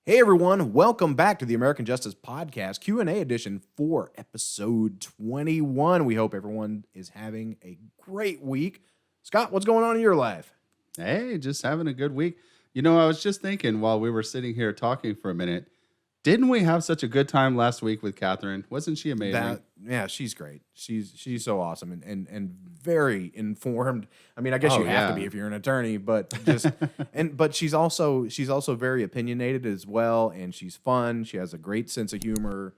Hey everyone, welcome back to the American Justice Podcast Q&A edition for episode 21. We hope everyone is having a great week. Scott, what's going on in your life? Hey, just having a good week. You know, I was just thinking while we were sitting here talking for a minute, didn't we have such a good time last week with Catherine? Wasn't she amazing? Yeah, she's great. She's so awesome and very informed. I mean, I guess Oh, you have to yeah. be if you're an attorney, but but she's also very opinionated as well, and she's fun. She has a great sense of humor.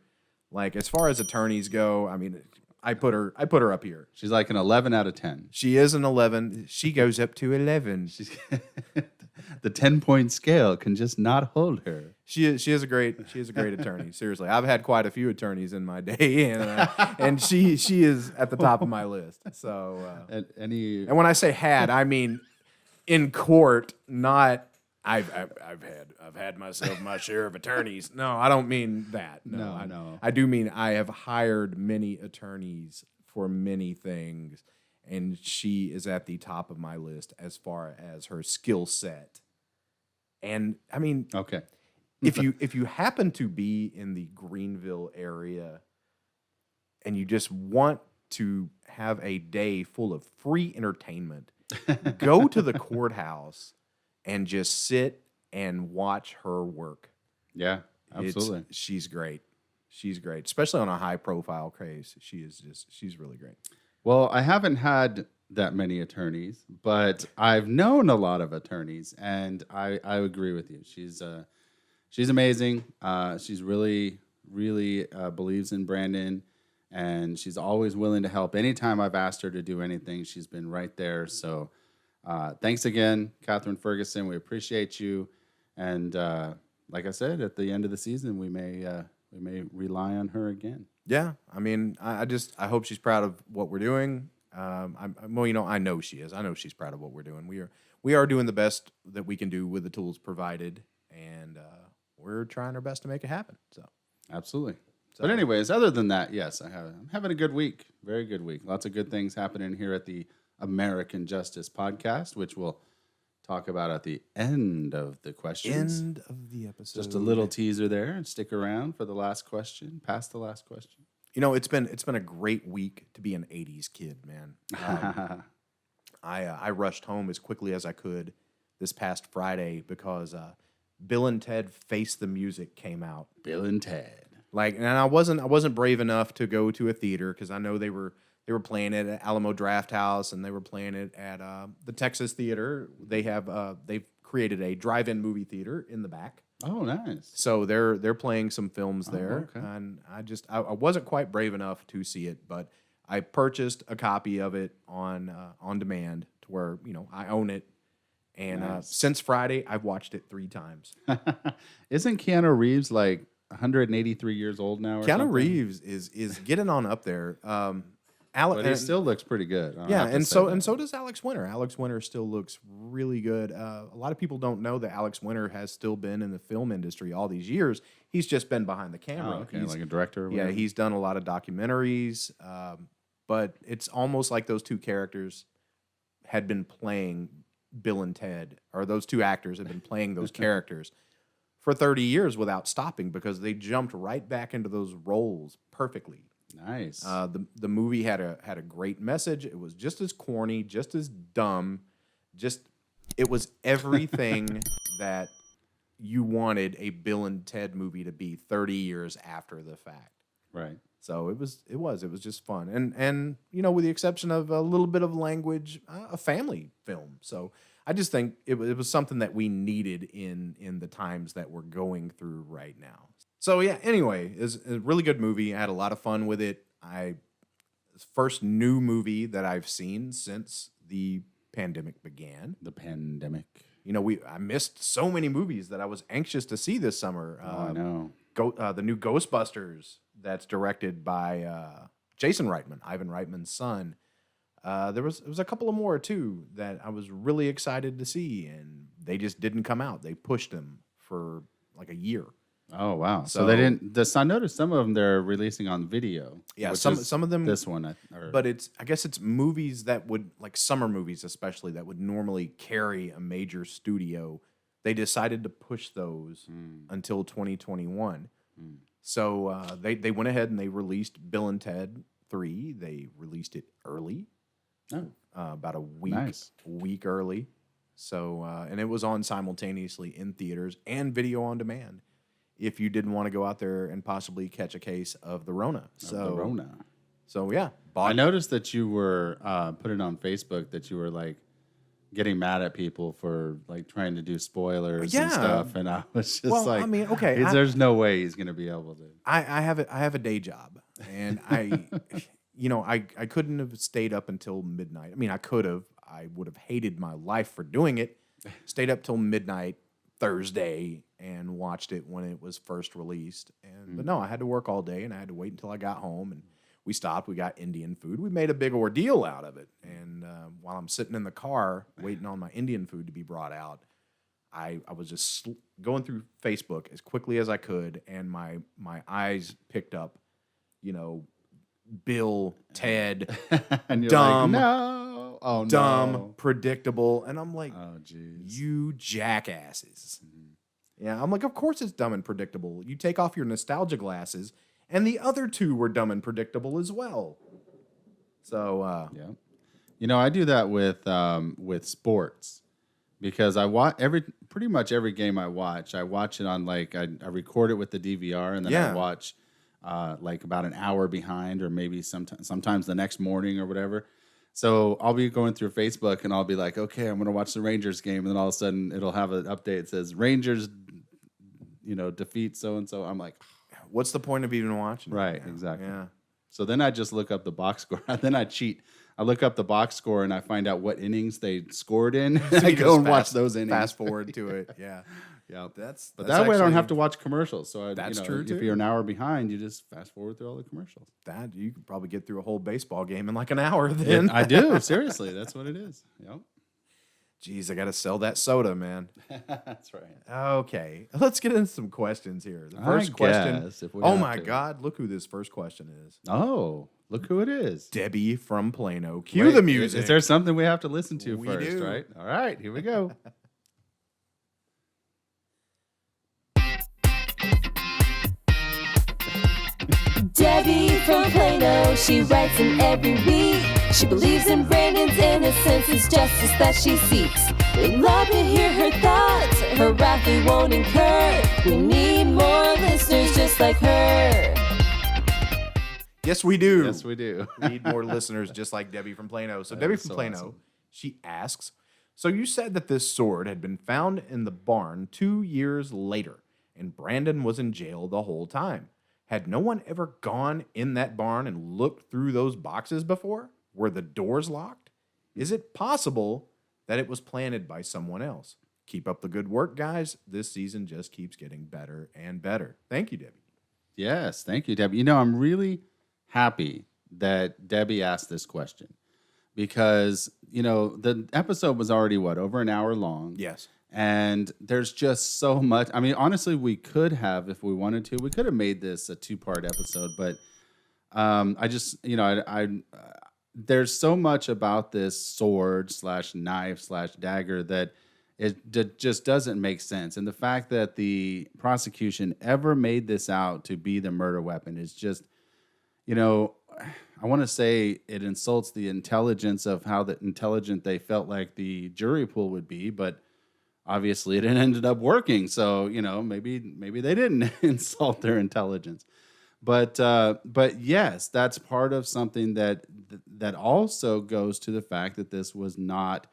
Like as far as attorneys go, I mean, I put her up here. She's like an 11 out of 10. She is an 11. She goes up to 11. She's the 10-point scale can just not hold her. She is a great attorney. Seriously, I've had quite a few attorneys in my day, and she is at the top of my list. So and when I say had, I mean in court, not I've had myself my share of attorneys. No, I don't mean that. No. I do mean I have hired many attorneys for many things, and she is at the top of my list as far as her skill set. And I mean, Okay. if you happen to be in the Greenville area and you just want to have a day full of free entertainment, go to the courthouse and just sit and watch her work. Yeah, absolutely. She's great. She's great, especially on a high profile case. She's really great. Well, I haven't had that many attorneys, but I've known a lot of attorneys, and I agree with you. She's amazing. She's really believes in Brandon, and she's always willing to help. Anytime I've asked her to do anything, she's been right there. So thanks again, Catherine Ferguson. We appreciate you. And like I said, at the end of the season, we may rely on her again. Yeah, I mean, I hope she's proud of what we're doing. I know she is. I know she's proud of what we're doing. We are doing the best that we can do with the tools provided, and we're trying our best to make it happen. So, absolutely. But anyways, other than that, yes, I'm having a good week. Very good week. Lots of good things happening here at the American Justice Podcast, which we'll talk about at the end of the questions. End of the episode. Just a little teaser there, and stick around for the last question. Past the last question. You know, it's been a great week to be an '80s kid, man. I rushed home as quickly as I could this past Friday because Bill and Ted Face the Music came out. Bill and Ted. And I wasn't brave enough to go to a theater because I know they were playing it at Alamo Drafthouse and they were playing it at the Texas Theater. They've created a drive-in movie theater in the back. Oh, nice. So they're playing some films there, okay. and I wasn't quite brave enough to see it, but I purchased a copy of it on demand to where I own it, and Nice. Since Friday I've watched it 3 times. Isn't Keanu Reeves like 183 years old now? Or Keanu something? Reeves is getting on up there. But he still looks pretty good. Yeah, and so does Alex Winter. Alex Winter still looks really good. A lot of people don't know that Alex Winter has still been in the film industry all these years. He's just been behind the camera. Oh, okay, He's, like a director. Or yeah, whatever? he's done a lot of documentaries, but it's almost like those two characters had been playing Bill and Ted, or those two actors had been playing those characters for 30 years without stopping because they jumped right back into those roles perfectly. Nice. The movie had a great message. It was just as corny, just as dumb. It was everything that you wanted a Bill and Ted movie to be 30 years after the fact. Right. So it was just fun. And with the exception of a little bit of language, a family film. So I just think it was something that we needed in the times that we're going through right now. So yeah, anyway, it's a really good movie. I had a lot of fun with it. First new movie that I've seen since the pandemic began. The pandemic. I missed so many movies that I was anxious to see this summer. I know. The new Ghostbusters that's directed by Jason Reitman, Ivan Reitman's son. There was a couple of more too that I was really excited to see, and they just didn't come out. They pushed them for like a year. Oh wow! So So they didn't. I noticed some of them they're releasing on video. Yeah, which some is of them. This one, But I guess it's movies that would, like summer movies especially, that would normally carry a major studio. they decided to push those until 2021. So they went ahead and they released Bill and Ted 3. They released it early, about a week early. So and it was on simultaneously in theaters and video on demand if you didn't want to go out there and possibly catch a case of the Rona. So yeah, I noticed that you were putting on Facebook that you were like getting mad at people for like trying to do spoilers and stuff, and I was just I mean, okay, there's no way he's gonna be able to. I have a day job, and I couldn't have stayed up until midnight. I mean, I could have. I would have hated my life for doing it. Stayed up till midnight Thursday and watched it when it was first released. But no, I had to work all day, and I had to wait until I got home. And we stopped. We got Indian food. We made a big ordeal out of it. And while I'm sitting in the car waiting on my Indian food to be brought out, I was just going through Facebook as quickly as I could, and my eyes picked up, Bill, Ted, and you're dumb, like, no, oh dumb, no, predictable, and I'm like, oh jeez, you jackasses. Yeah, I'm like, of course it's dumb and predictable. You take off your nostalgia glasses, and the other two were dumb and predictable as well. So yeah, I do that with sports. Because I watch pretty much every game I watch it on like I record it with the DVR, and then I watch like about an hour behind, or maybe sometimes the next morning or whatever. So I'll be going through Facebook and I'll be like, okay, I'm gonna watch the Rangers game, and then all of a sudden it'll have an update that says Rangers, defeat so and so. I'm like, what's the point of even watching? Right, exactly. Yeah. So then I just look up the box score. Then I cheat. I look up the box score and I find out what innings they scored in. So I go and watch those innings. Fast forward to it. Yeah. Yeah. That's that way I don't have to watch commercials. So that's true too. If you're an hour behind, you just fast forward through all the commercials. That you could probably get through a whole baseball game in like an hour then. Yeah, I do. Seriously. That's what it is. Yep. Jeez, I got to sell that soda, man. That's right. Okay. Let's get into some questions here. The first question. Oh my God. Look who this first question is. Oh, look who it is. Debbie from Plano. Cue the music. Is there something we have to listen to We first, do. right? All right, here we go. Debbie from Plano, she writes in every week. She believes in Brandon's innocence, it's justice that she seeks. We'd love to hear her thoughts, her wrath we won't incur. We need more listeners just like her. Yes, we do. Yes, we do. We need more listeners just like Debbie from Plano. So Debbie from Plano, awesome. She asks, so you said that this sword had been found in the barn 2 years later, and Brandon was in jail the whole time. Had no one ever gone in that barn and looked through those boxes before? Were the doors locked? Is it possible that it was planted by someone else? Keep up the good work, guys. This season just keeps getting better and better. Thank you, Debbie. Yes, thank you, Debbie. I'm really happy that Debbie asked this question because, the episode was already, over an hour long? Yes. And there's just so much. I mean, honestly, we could have, if we wanted to, we could have made this a 2-part episode, but I just, there's so much about this sword / knife / dagger that it just doesn't make sense. And the fact that the prosecution ever made this out to be the murder weapon is just, I want to say it insults the intelligence of how intelligent they felt like the jury pool would be, but obviously it ended up working. So, maybe they didn't insult their intelligence. But yes, that's part of something that also goes to the fact that this was not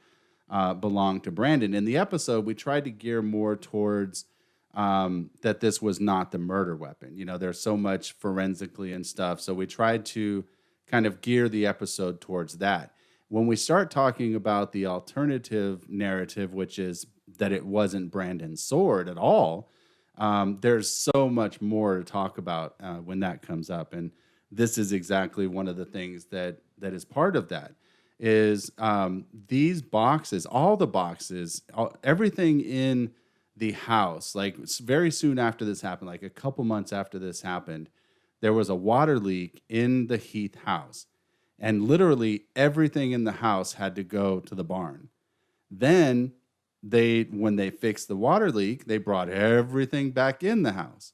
belonged to Brandon. In the episode, we tried to gear more towards that this was not the murder weapon. There's so much forensically and stuff. So we tried to kind of gear the episode towards that. When we start talking about the alternative narrative, which is that it wasn't Brandon's sword at all, there's so much more to talk about when that comes up. And this is exactly one of the things that is part of that is these boxes, all the boxes, everything in the house, like very soon after this happened, like a couple months after this happened, there was a water leak in the Heath house. And literally everything in the house had to go to the barn. Then when they fixed the water leak, they brought everything back in the house.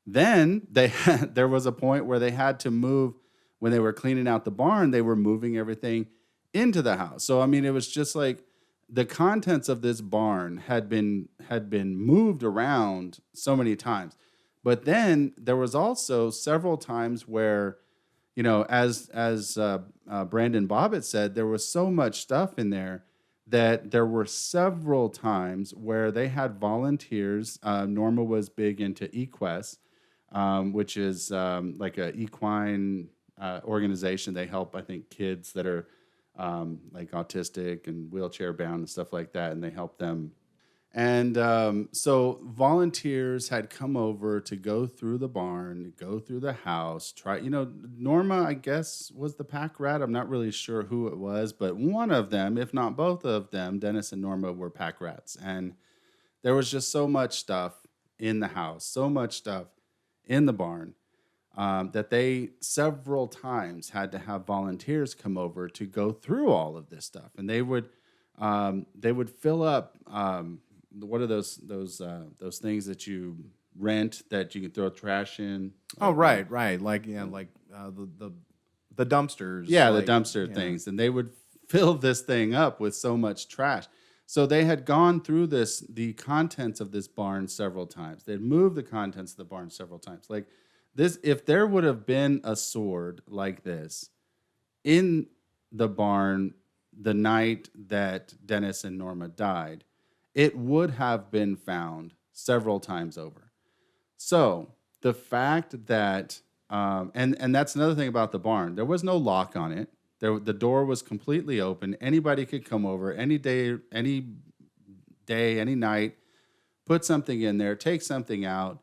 Then there was a point where they had to move, when they were cleaning out the barn, they were moving everything into the house. So I mean, it was just like the contents of this barn had been moved around so many times. But then there was also several times where, as Brandon Bobbitt said, there was so much stuff in there that there were several times where they had volunteers. Norma was big into eQuest, which is like a equine organization. They help, I think, kids that are like autistic and wheelchair bound and stuff like that, and they help them. And so volunteers had come over to go through the barn, go through the house, Norma, I guess, was the pack rat. I'm not really sure who it was, but one of them, if not both of them, Dennis and Norma, were pack rats. And there was just so much stuff in the house, so much stuff in the barn, that they several times had to have volunteers come over to go through all of this stuff. And they would fill up, what are those things that you rent that you can throw trash in? Oh, right. Like the dumpsters. Yeah, like, the dumpster things. And they would fill this thing up with so much trash. So they had gone through the contents of this barn several times. They'd moved the contents of the barn several times. Like this, if there would have been a sword like this in the barn the night that Dennis and Norma died, it would have been found several times over. So the fact that, and that's another thing about the barn, there was no lock on it. The door was completely open. Anybody could come over any day, any night, put something in there, take something out.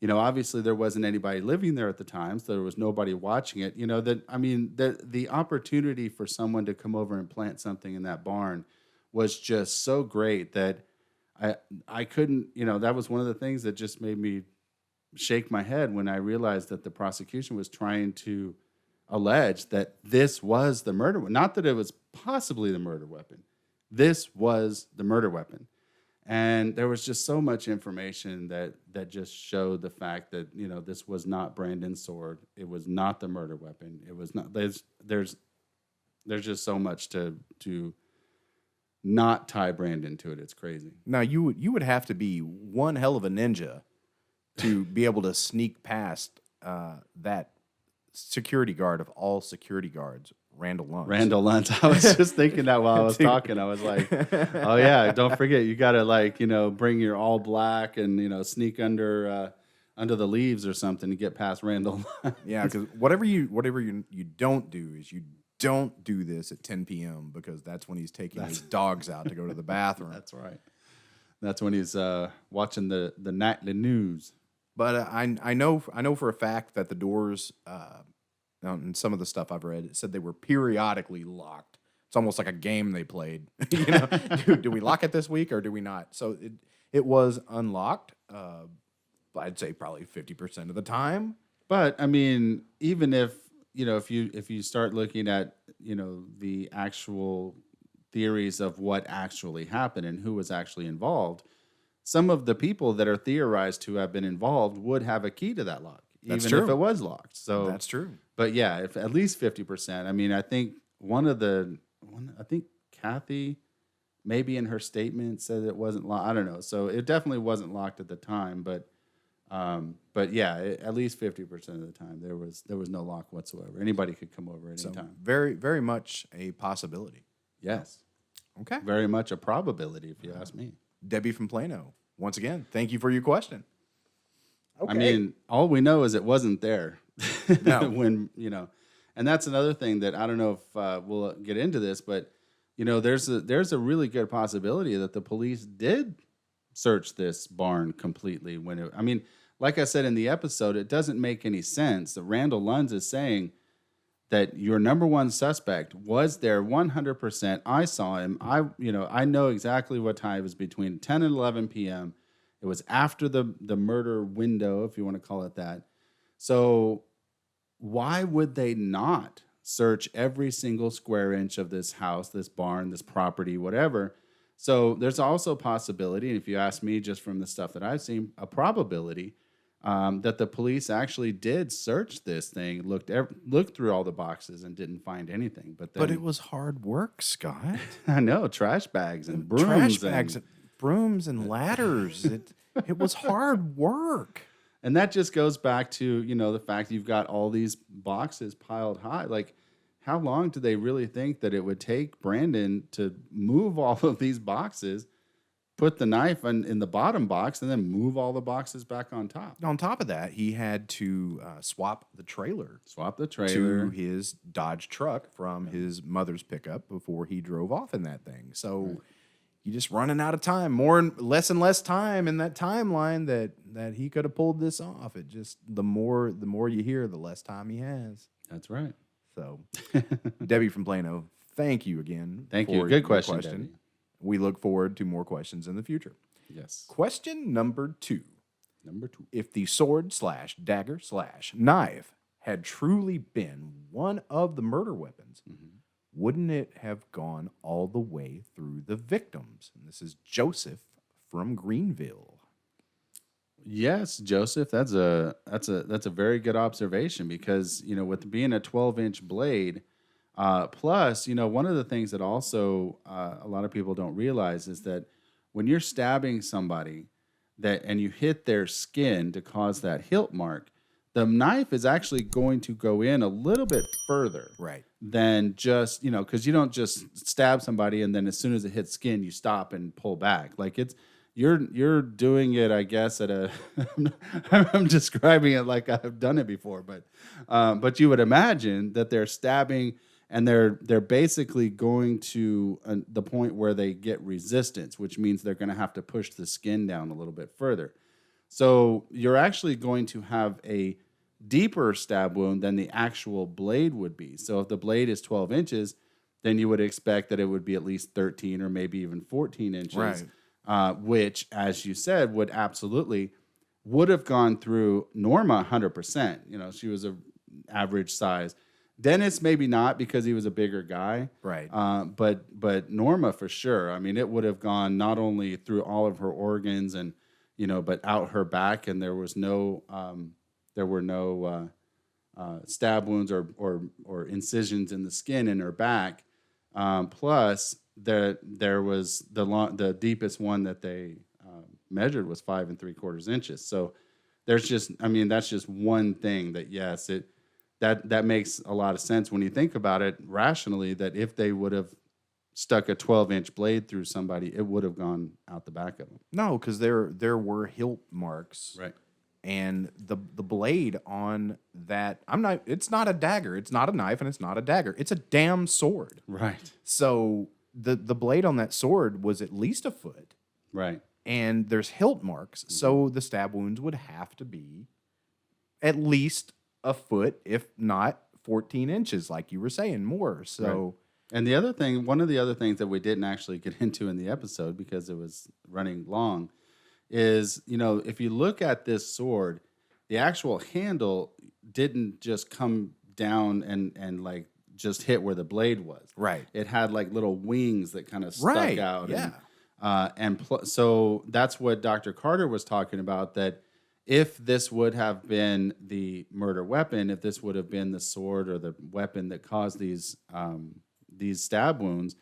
Obviously there wasn't anybody living there at the time, so there was nobody watching it. The opportunity for someone to come over and plant something in that barn was just so great that I couldn't, that was one of the things that just made me shake my head when I realized that the prosecution was trying to allege that this was the murder weapon. Not that it was possibly the murder weapon. This was the murder weapon. And there was just so much information that just showed the fact that, this was not Brandon's sword. It was not the murder weapon. It was not, there's just so much to not tie Brandon to it. It's crazy. Now you would have to be one hell of a ninja to be able to sneak past that security guard of all security guards, Randall Luntz. I was just thinking that while I was talking. I was like, oh yeah, don't forget, you got to bring your all black and, sneak under the leaves or something to get past Randall Luntz. Yeah, because whatever you don't do is you don't do this at 10 p.m. because that's when he's taking his dogs out to go to the bathroom. That's right. That's when he's watching the nightly news. But I know for a fact that the doors, and some of the stuff I've read, it said they were periodically locked. It's almost like a game they played. Do we lock it this week or do we not? So it was unlocked. I'd say probably 50% of the time. But I mean, even if if you start looking at the actual theories of what actually happened and who was actually involved, some of the people that are theorized to have been involved would have a key to that lock, That's even true. if it was locked. So That's true. But yeah, if at least 50%. I mean, I think I think Kathy, maybe in her statement, said it wasn't locked. I don't know. So it definitely wasn't locked at the time. But yeah, at least 50% of the time there was no lock whatsoever. Anybody could come over at any time. Very, very much a possibility. Yes. Okay. Very much a probability, if you ask me. Debbie from Plano, once again, thank you for your question. Okay. I mean, all we know is it wasn't there. No. When, and that's another thing that I don't know if we'll get into this, but, there's a really good possibility that the police did search this barn completely like I said in the episode, it doesn't make any sense that Randall Luntz is saying that your number one suspect was there 100%. I saw him. I know exactly what time. It was between 10 and 11 p.m. It was after the murder window, if you want to call it that. So why would they not search every single square inch of this house, this barn, this property, whatever, So there's also a possibility, and if you ask me just from the stuff that I've seen, a probability that the police actually did search this thing, looked through all the boxes and didn't find anything. But then, But it was hard work, Scott. I know, trash bags and brooms. Trash bags, brooms, and ladders. It was hard work. And that just goes back to, the fact you've got all these boxes piled high. Like, how long do they really think that it would take Brandon to move all of these boxes, put the knife in the bottom box, and then move all the boxes back on top? On top of that, he had to swap the trailer to his Dodge truck from his mother's pickup before he drove off in that thing. So you're just running out of time, less and less time in that timeline that he could have pulled this off. It just the more you hear, the less time he has. That's right. So, Debbie from Plano, thank you again. Thank you. Good question. Debbie. We look forward to more questions in the future. Yes. Question number 2. If the sword/dagger/knife had truly been one of the murder weapons, wouldn't it have gone all the way through the victims? And this is Joseph from Greenville. Yes, Joseph, that's a very good observation because, with being a 12-inch blade, plus, one of the things that also a lot of people don't realize is that when you're stabbing somebody and you hit their skin to cause that hilt mark, the knife is actually going to go in a little bit further, right, than just, because you don't just stab somebody and then as soon as it hits skin, you stop and pull back. Like you're doing it, I guess, at a. I'm describing it like I've done it before, but you would imagine that they're stabbing and they're basically going to the point where they get resistance, which means they're going to have to push the skin down a little bit further. So you're actually going to have a deeper stab wound than the actual blade would be. So if the blade is 12 inches, then you would expect that it would be at least 13 or maybe even 14 inches. Right. Which, as you said, would have gone through Norma 100%. She was an average size. Dennis maybe not because he was a bigger guy. Right. But Norma for sure. I mean, it would have gone not only through all of her organs and but out her back, and there were no stab wounds or incisions in the skin in her back. Plus, there was the deepest one that they measured was 5 3/4 inches. So that's just one thing that yes, that makes a lot of sense when you think about it rationally. That if they would have stuck a 12-inch blade through somebody, it would have gone out the back of them. No, because there were hilt marks, right? And the blade on that, it's not a dagger, it's not a knife, and it's not a dagger. It's a damn sword. Right. So the blade on that sword was at least a foot. Right. And there's hilt marks. Mm-hmm. So the stab wounds would have to be at least a foot, if not 14 inches, like you were saying, more. So right. And one of the other things that we didn't actually get into in the episode because it was running long is, if you look at this sword, the actual handle didn't just come down and like just hit where the blade was. Right. It had like little wings that kind of stuck out. Yeah. So that's what Dr. Carter was talking about, that if this would have been the murder weapon, if this would have been the sword or the weapon that caused these stab wounds,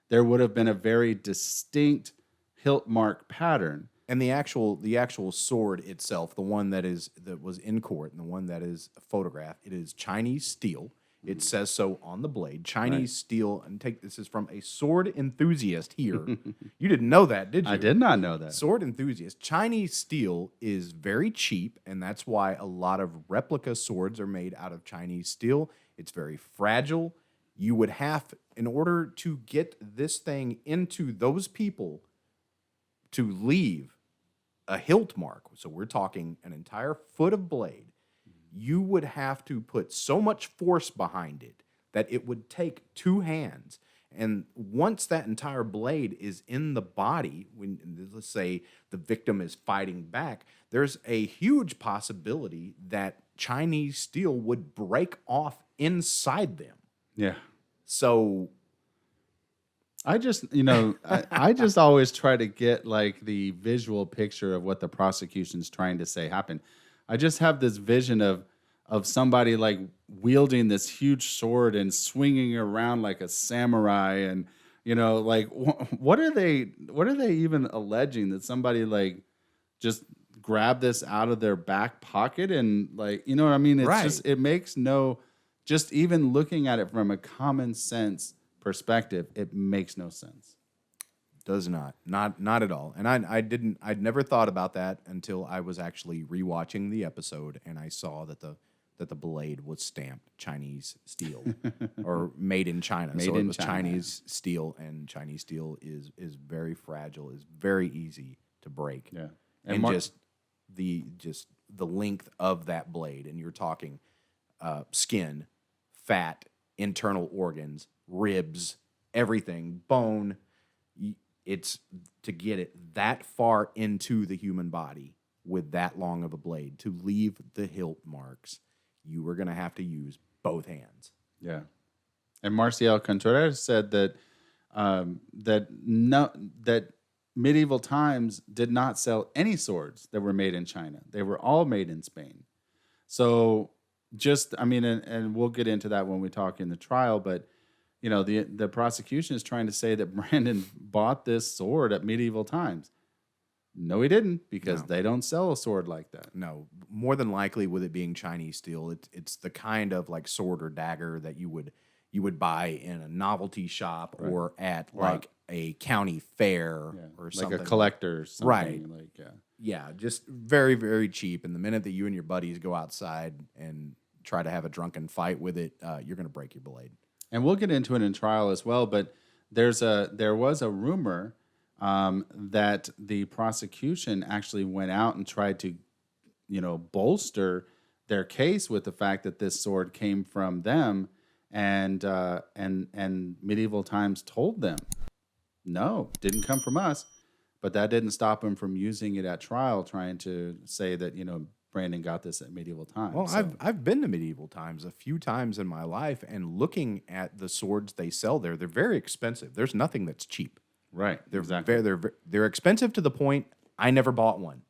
there would have been a very distinct hilt mark pattern. And the actual sword itself, the one that was in court and the one that is photographed, it is Chinese steel. It says so on the blade. Chinese steel, and this is from a sword enthusiast here. You didn't know that, did you? I did not know that. Sword enthusiast. Chinese steel is very cheap, and that's why a lot of replica swords are made out of Chinese steel. It's very fragile. You would have, in order to get this thing into those people to leave a hilt mark, so we're talking an entire foot of blade, you would have to put so much force behind it that it would take 2 hands. And once that entire blade is in the body, when let's say the victim is fighting back, there's a huge possibility that Chinese steel would break off inside them. Yeah. So I just, I just always try to get like the visual picture of what the prosecution's trying to say happened. I just have this vision of somebody like wielding this huge sword and swinging around like a samurai, and like what are they even alleging, that somebody like just grabbed this out of their back pocket and like, what I mean? It's just, it makes just even looking at it from a common sense perspective, it makes no sense. Does not at all. And I'd never thought about that until I was actually rewatching the episode, and I saw that the blade was stamped Chinese steel or made in China. So it was Chinese steel, and Chinese steel is very fragile, is very easy to break. Yeah. And just the length of that blade, and you're talking skin, fat, internal organs, ribs, everything, bone. It's to get it that far into the human body with that long of a blade, to leave the hilt marks, you were going to have to use both hands. Yeah. And Marcial Contreras said that that medieval times did not sell any swords that were made in China. They were all made in Spain. So and we'll get into that when we talk in the trial, but the prosecution is trying to say that Brandon bought this sword at medieval times. No, he didn't, because they don't sell a sword like that. No, more than likely, with it being Chinese steel, it's the kind of like sword or dagger that you would buy in a novelty shop or at like a county fair or something. Like a collector, right? Yeah, just very, very cheap. And the minute that you and your buddies go outside and try to have a drunken fight with it, you're going to break your blade. And we'll get into it in trial as well. But there was a rumor that the prosecution actually went out and tried to, bolster their case with the fact that this sword came from them, and medieval times told them, no, didn't come from us. But that didn't stop him from using it at trial, trying to say that, Brandon got this at medieval times. Well, I've been to medieval times a few times in my life, and looking at the swords they sell there, they're very expensive. There's nothing that's cheap. Right. They're expensive to the point I never bought one.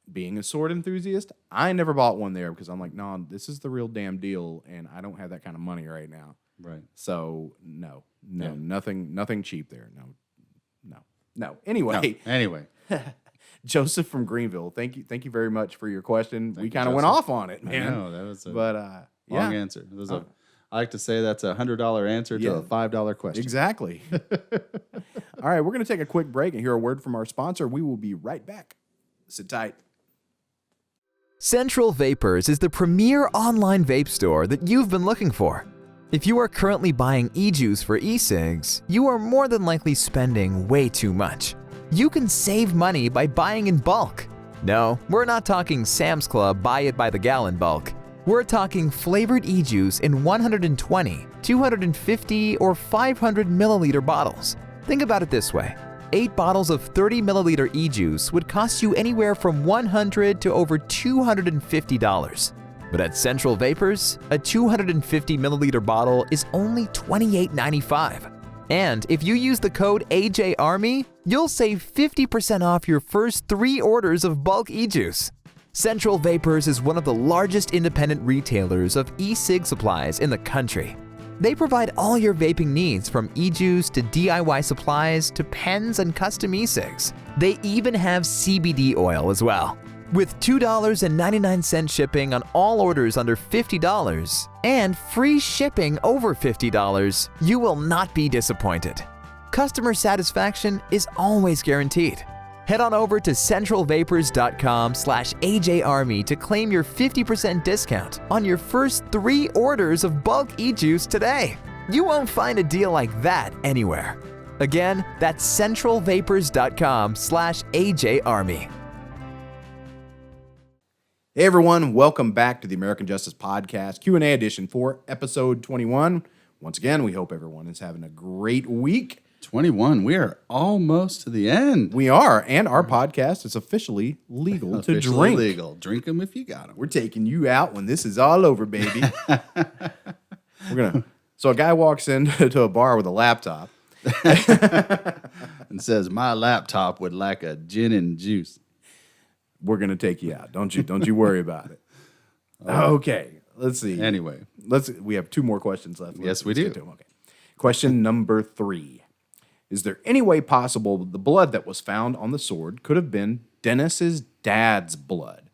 Being a sword enthusiast, I never bought one there because I'm like, no, this is the real damn deal, and I don't have that kind of money right now. Right. So no, nothing cheap there. No. Anyway. Joseph from Greenville, thank you very much for your question. We kind of went off on it, man. I know, that was a long answer. It was I like to say that's a $100 answer to a $5 question. Exactly. All right, we're going to take a quick break and hear a word from our sponsor. We will be right back. Sit tight. Central Vapors is the premier online vape store that you've been looking for. If you are currently buying e-juice for e-cigs, you are more than likely spending way too much. You can save money by buying in bulk. No, we're not talking Sam's Club buy it by the gallon bulk. We're talking flavored e-juice in 120, 250, or 500 milliliter bottles. Think about it this way. 8 bottles of 30 milliliter e-juice would cost you anywhere from $100 to over $250. But at Central Vapors, a 250 milliliter bottle is only $28.95. And if you use the code AJARMY, you'll save 50% off your first 3 orders of bulk e-juice. Central Vapors is one of the largest independent retailers of e-cig supplies in the country. They provide all your vaping needs, from e-juice to DIY supplies to pens and custom e-cigs. They even have CBD oil as well. With $2.99 shipping on all orders under $50 and free shipping over $50, you will not be disappointed. Customer satisfaction is always guaranteed. Head on over to centralvapors.com/AJARMY to claim your 50% discount on your first 3 orders of bulk e-juice today. You won't find a deal like that anywhere. Again, that's centralvapors.com/AJARMY. Hey everyone, welcome back to the American Justice Podcast Q&A edition for episode 21. Once again, we hope everyone is having a great week. 21, we are almost to the end. We are, and our podcast is officially legal to drink. Legal. Drink them if you got them. We're taking you out when this is all over, baby. So a guy walks into a bar with a laptop, and says, my laptop would like a gin and juice. We're gonna take you out. Don't you worry about it. Okay, let's see. Anyway, We have 2 more questions left. Yes, we let's do. get to 'em. Okay. Question number 3. Is there any way possible the blood that was found on the sword could have been Dennis's dad's blood?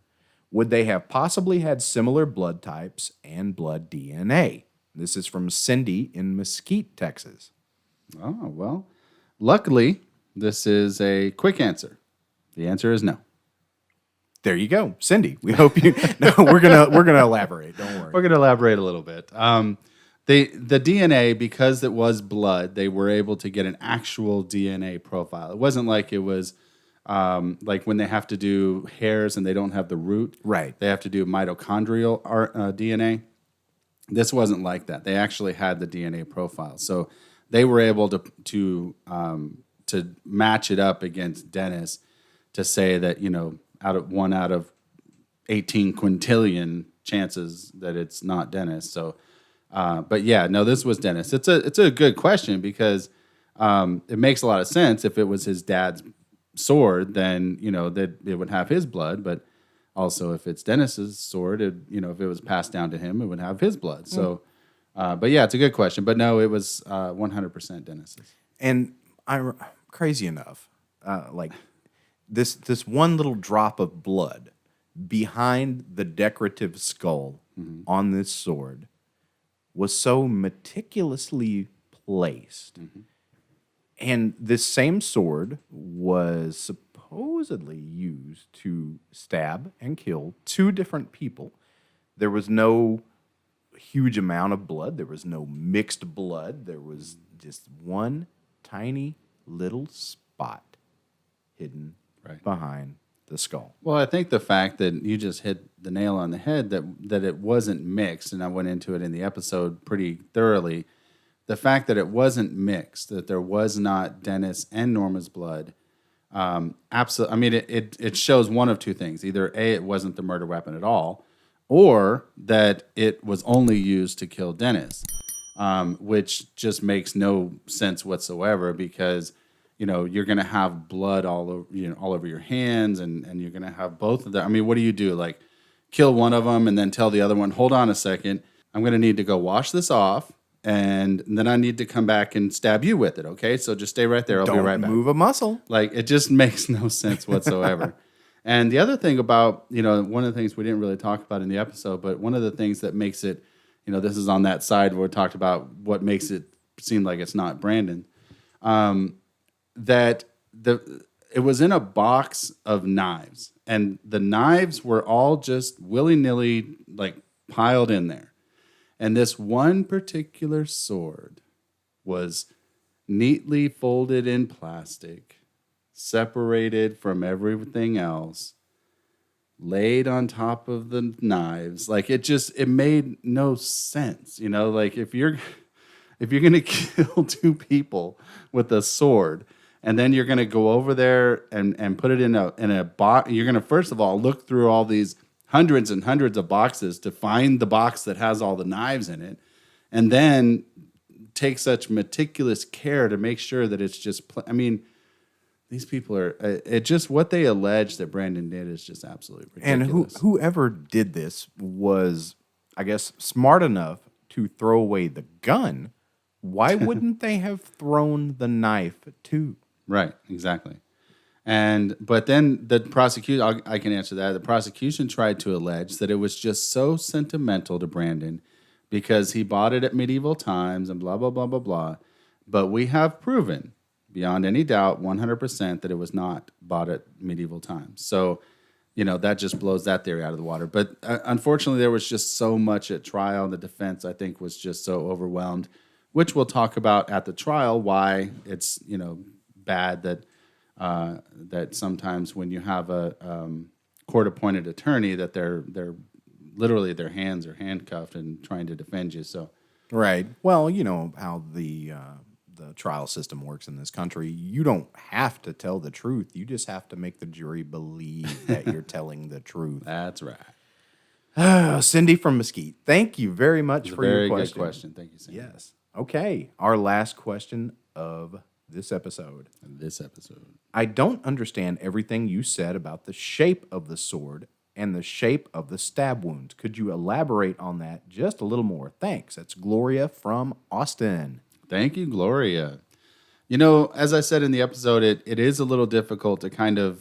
Would they have possibly had similar blood types and blood DNA? This is from Cindy in Mesquite, Texas. oh, well, luckily, this is a quick answer. The answer is no. There you go, Cindy. We hope you. No, we're gonna elaborate. Don't worry. We're going to elaborate a little bit. The DNA, because it was blood, they were able to get an actual DNA profile. It wasn't like it was like when they have to do hairs and they don't have the root. Right. They have to do mitochondrial DNA. This wasn't like that. They actually had the DNA profile, so they were able to match it up against Dennis to say that out of 18 quintillion chances that it's not Dennis. So, but yeah, no, this was Dennis. It's a good question because it makes a lot of sense. If it was his dad's sword, then that it would have his blood. But also, if it's Dennis's sword, if it was passed down to him, it would have his blood. So, but yeah, it's a good question. But no, it was 100% Dennis's. And crazy enough, like this one little drop of blood behind the decorative skull on this sword was so meticulously placed. And this same sword was supposedly used to stab and kill 2 different people. There was no huge amount of blood. There was no mixed blood. There was just one tiny little spot hidden behind the skull. Well, I think the fact that you just hit the nail on the head that it wasn't mixed, and I went into it in the episode pretty thoroughly. The fact that it wasn't mixed, that there was not Dennis and Norma's blood, absolutely. I mean, it shows one of 2 things: either A, it wasn't the murder weapon at all, or that it was only used to kill Dennis, which just makes no sense whatsoever because. You're going to have blood all over your hands, and you're going to have both of them. I mean, what do you do? Like, kill one of them and then tell the other one, hold on a second, I'm going to need to go wash this off, and then I need to come back and stab you with it, okay? So just stay right there. I'll be right back. Don't move a muscle. Like, it just makes no sense whatsoever. And the other thing about, one of the things we didn't really talk about in the episode, but one of the things that makes it, this is on that side where we talked about what makes it seem like it's not Brandon. That it was in a box of knives, and the knives were all just willy-nilly like piled in there. And this one particular sword was neatly folded in plastic, separated from everything else, laid on top of the knives. Like it made no sense. Like if you're going to kill 2 people with a sword, and then you're going to go over there and put it in a box. You're going to, first of all, look through all these hundreds and hundreds of boxes to find the box that has all the knives in it. And then take such meticulous care to make sure that it's just, these people are, it just, what they allege that Brandon did is just absolutely ridiculous. And whoever did this was, I guess, smart enough to throw away the gun. Why wouldn't they have thrown the knife too? Right, exactly. But then the prosecution, I can answer that. The prosecution tried to allege that it was just so sentimental to Brandon because he bought it at medieval times and blah, blah, blah, blah, blah. But we have proven, beyond any doubt, 100% that it was not bought at medieval times. So, that just blows that theory out of the water. But unfortunately, there was just so much at trial. The defense, I think, was just so overwhelmed, which we'll talk about at the trial, why it's, bad that sometimes when you have a court-appointed attorney that they're literally their hands are handcuffed and trying to defend you. So, right. Well, you know how the trial system works in this country. You don't have to tell the truth. You just have to make the jury believe that you're telling the truth. That's right. Cindy from Mesquite, thank you very much for your question. Very good question. Thank you, Cindy. Yes. Okay. Our last question of this episode. This episode. I don't understand everything you said about the shape of the sword and the shape of the stab wounds. Could you elaborate on that just a little more? Thanks. That's Gloria from Austin. Thank you, Gloria. You know, as I said in the episode, it is a little difficult to kind of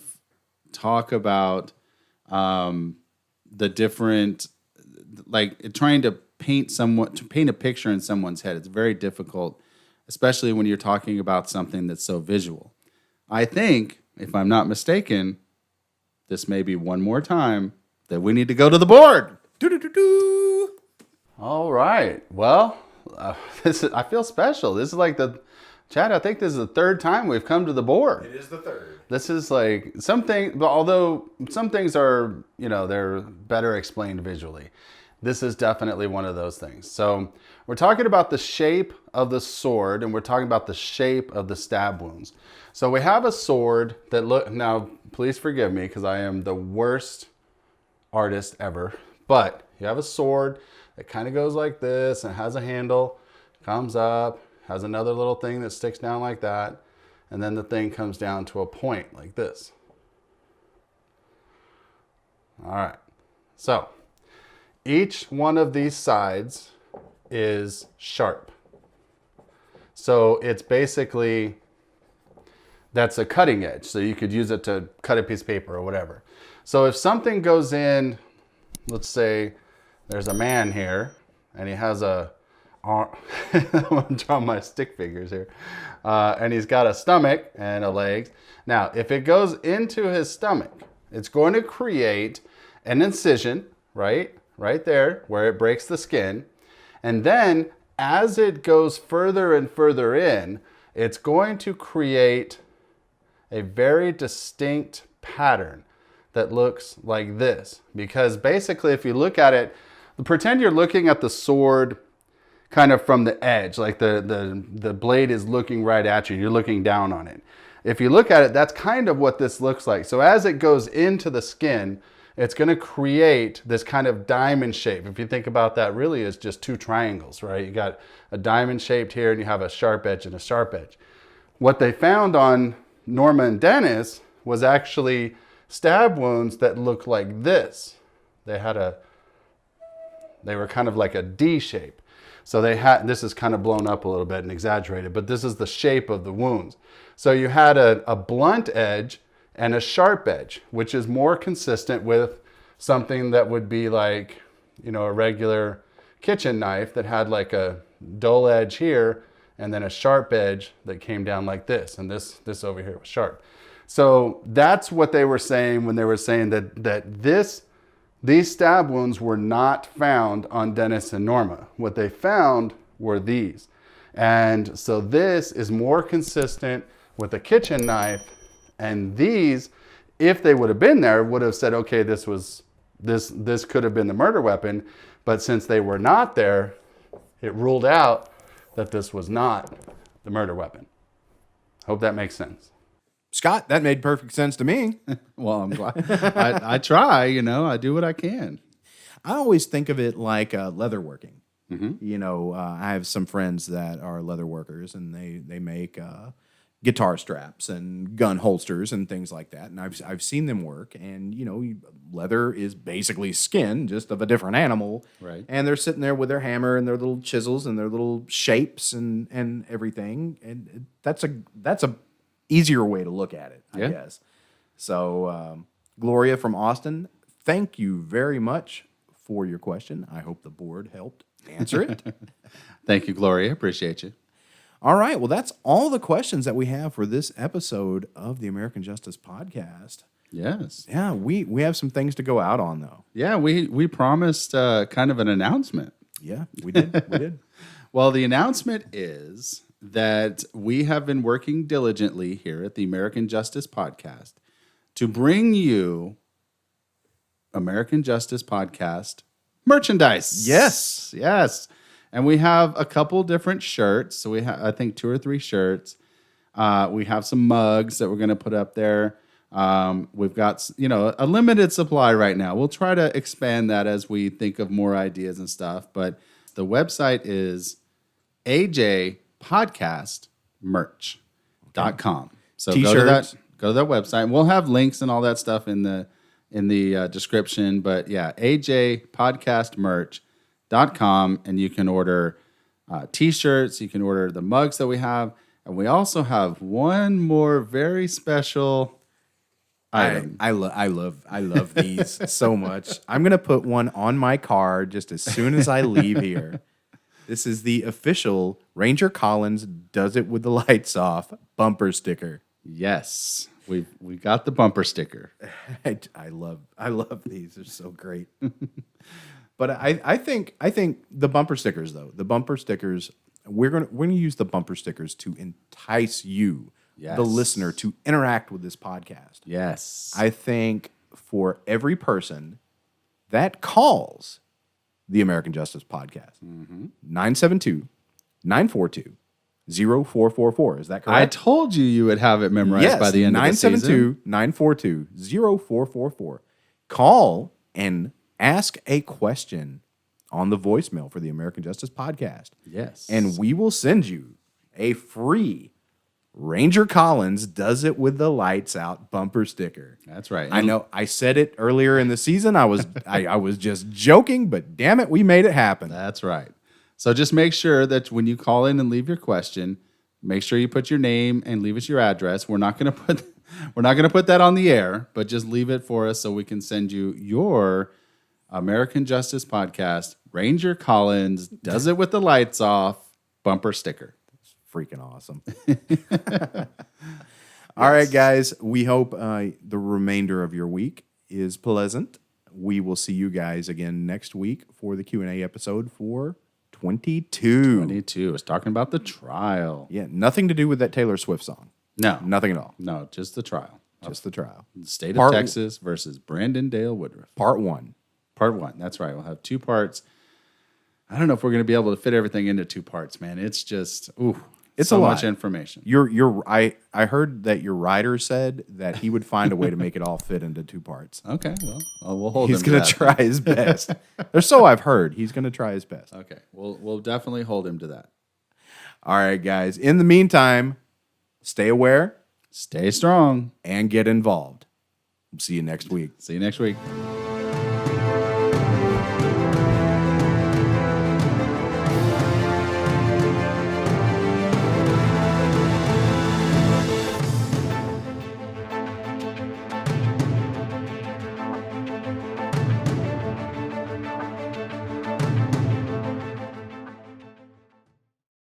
talk about the different, like trying to paint a picture in someone's head. It's very difficult, especially when you're talking about something that's so visual. I think, if I'm not mistaken, this may be one more time that we need to go to the board. Do-do-do-do. All right. Well, I feel special. This is like Chad, I think this is the third time we've come to the board. It is the third. This is like something, but although some things are, they're better explained visually. This is definitely one of those things. So we're talking about the shape of the sword, and we're talking about the shape of the stab wounds. So we have a sword that now please forgive me because I am the worst artist ever, but you have a sword that kind of goes like this and has a handle, comes up, has another little thing that sticks down like that, and then the thing comes down to a point like this. All right, so each one of these sides is sharp. So it's basically, that's a cutting edge. So you could use it to cut a piece of paper or whatever. So if something goes in, let's say there's a man here and he has I'm going to draw my stick figures here. And he's got a stomach and a legs. Now, if it goes into his stomach, it's going to create an incision, right there where it breaks the skin. And then as it goes further and further in, it's going to create a very distinct pattern that looks like this. Because basically, if you look at it, pretend you're looking at the sword kind of from the edge, like the blade is looking right at you. You're looking down on it. If you look at it, that's kind of what this looks like. So as it goes into the skin, it's going to create this kind of diamond shape. If you think about that, really is just two triangles, right? You got a diamond shaped here and you have a sharp edge and a sharp edge. What they found on Norma and Dennis was actually stab wounds that looked like this. They were kind of like a D shape. So this is kind of blown up a little bit and exaggerated, but this is the shape of the wounds. So you had a blunt edge and a sharp edge, which is more consistent with something that would be like, a regular kitchen knife that had like a dull edge here and then a sharp edge that came down like this. And this over here was sharp. So that's what they were saying when they were saying that these stab wounds were not found on Dennis and Norma. What they found were these. And so this is more consistent with a kitchen knife. And these, if they would have been there, would have said, okay, this could have been the murder weapon. But since they were not there, it ruled out that this was not the murder weapon. Hope that makes sense. Scott, that made perfect sense to me. Well, I'm glad. I try, I do what I can. I always think of it like leatherworking. Mm-hmm. I have some friends that are leather workers, and they make guitar straps and gun holsters and things like that. And I've seen them work, and leather is basically skin, just of a different animal. Right. And they're sitting there with their hammer and their little chisels and their little shapes and everything. And that's a easier way to look at it, I guess. So, Gloria from Austin, thank you very much for your question. I hope the board helped answer it. Thank you, Gloria. Appreciate you. All right. Well, that's all the questions that we have for this episode of the American Justice Podcast. Yes. Yeah, we have some things to go out on, though. Yeah, we promised kind of an announcement. Yeah, we did. We did. Well, the announcement is that we have been working diligently here at the American Justice Podcast to bring you American Justice Podcast merchandise. Yes. Yes. And we have a couple different shirts. So we have, I think, 2 or 3 shirts. We have some mugs that we're going to put up there. We've got, a limited supply right now. We'll try to expand that as we think of more ideas and stuff. But the website is ajpodcast.com. ajpodcastmerch.com. So T-shirts. go to that website. And we'll have links and all that stuff in the description. But yeah, ajpodcastmerch.com, and you can order T-shirts. You can order the mugs that we have, and we also have one more very special item. I love these so much. I'm gonna put one on my car just as soon as I leave here. This is the official Ranger Collins Does It With the Lights Off bumper sticker. Yes, we got the bumper sticker. I love these. They're so great. But I think the bumper stickers though, we're gonna use the bumper stickers to entice you, Yes. the listener, to interact with this podcast. Yes. I think for every person that calls the American Justice Podcast, 972-942-0444. Is that I correct? told you would have it memorized by the end of the season. 972-942-0444. Call and ask a question on the voicemail for the American Justice Podcast. Yes. And we will send you a free Ranger Collins Does It With the Lights Out bumper sticker. That's right. I know I said it earlier in the season. I was just joking, but damn it, we made it happen. That's right. So just make sure that when you call in and leave your question, make sure you put your name and leave us your address. We're not going to put that on the air, but just leave it for us so we can send you your American Justice Podcast Ranger Collins Does It With the Lights Off bumper sticker. Freaking awesome. All right, guys. We hope the remainder of your week is pleasant. We will see you guys again next week for the Q&A episode for 22. 22. I was talking about the trial. Yeah, nothing to do with that Taylor Swift song. No. Nothing at all. No, just the trial. Just the trial. The state Part- of Texas versus Brandon Woodruff. Part 1. Part 1. That's right. We'll have 2 parts. I don't know if we're going to be able to fit everything into 2 parts, man. It's just, It's so a lot. much information. I heard that your writer said that he would find a way to make it all fit into 2 parts. Okay, well, we'll hold He's him to going that. to try his best. Or so I've heard. He's going to try his best. Okay, we'll definitely hold him to that. All right, guys. In the meantime, stay aware Stay strong. and get involved. See you next week. See you next week.